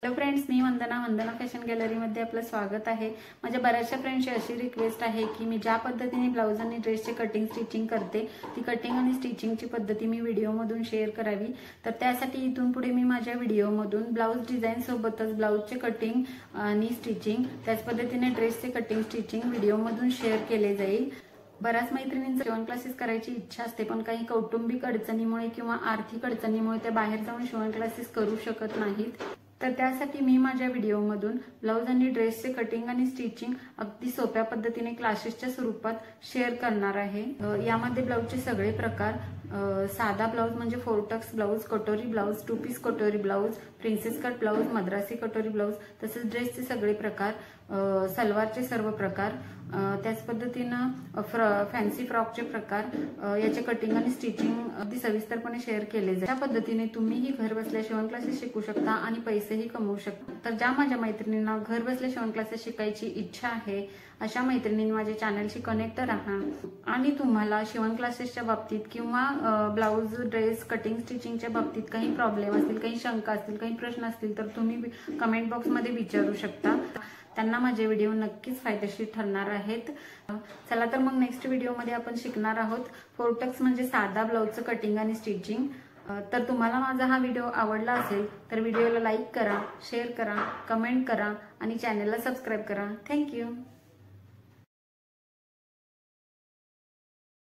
Hello friends, मी वंदना fashion गॅलरीमध्ये आपलं स्वागत आहे। माझ्या बऱ्याचशा फ्रेंड्सची अशी रिक्वेस्ट आहे की मी ज्या पद्धतीने ब्लाउज आणि ड्रेसचे कटिंग स्टिचिंग करते ती कटिंग आणि स्टिचिंगची पद्धती मी व्हिडिओमधून शेअर करावी। तर त्यासाठी इथून पुढे मी माझ्या व्हिडिओमधून ब्लाउज डिझाइन सोबतच ब्लाउजचे कटिंग आणि स्टिचिंग त्याच पद्धतीने ड्रेसचे कटिंग स्टिचिंग व्हिडिओमधून शेअर केले जाईल। बऱ्याच मैत्रिणींचे शिवण क्लासेस करायची इच्छा असते, पण काही कौटुंबिक अडचणीमुळे किंवा आर्थिक अडचणीमुळे ते बाहेर जाऊन शिवण क्लासेस करू शकत नाहीत। तर त्यासाठी मी माझ्या व्हिडिओमधून ब्लाउज आणि ड्रेसचे कटिंग आणि स्टिचिंग अगदी सोप्या पद्धतीने क्लासेसच्या स्वरूपात शेअर करणार आहे। यामध्ये ब्लाउजचे सगळे प्रकार, साधा ब्लाउज म्हणजे 4 टक्स ब्लाउज, कटोरी ब्लाउज, 2 पीस कटोरी blouse, princess cut blouse, Madrasi कटोरी ब्लाउज, तसेच ड्रेसचे सगळे प्रकार, सलवारचे सर्व प्रकार, त्याच पद्धतीनं फॅन्सी फ्रॉकचे प्रकार, याचे कटिंग आणि स्टिचिंग अगदी सविस्तरपणे शेअर केले जाईल। त्या पद्धतीने तुम्हीही घर बसल्या शिवण क्लासेस शिकू शकता आणि पैसेही कमवू शकता। तर ज्या माझ्या मैत्रिणींना घर बसल्या शिवण क्लासेस शिकायची इच्छा आहे अशा मैत्रिणींनी माझ्या चॅनलशी कनेक्ट राहा आणि तुम्हाला शिवण क्लासेसच्या बाबतीत किंवा ब्लाउज ड्रेस कटिंग स्टिचिंगच्या बाबतीत काही प्रॉब्लेम असतील, काही शंका असतील, काही प्रश्न असतील तर तुम्ही कमेंट बॉक्समध्ये विचारू शकता। त्यांना माझे व्हिडिओ नक्कीच फायदेशीर ठरणार आहेत। चला तर मग नेक्स्ट व्हिडिओमध्ये आपण शिकणार आहोत 4 टक्स म्हणजे साधा ब्लाउजचं कटिंग आणि स्टिचिंग। तर तुम्हाला माझा हा व्हिडिओ आवडला असेल तर व्हिडिओला लाईक करा, शेअर करा, कमेंट करा आणि चॅनलला सबस्क्राईब करा। थँक्यू।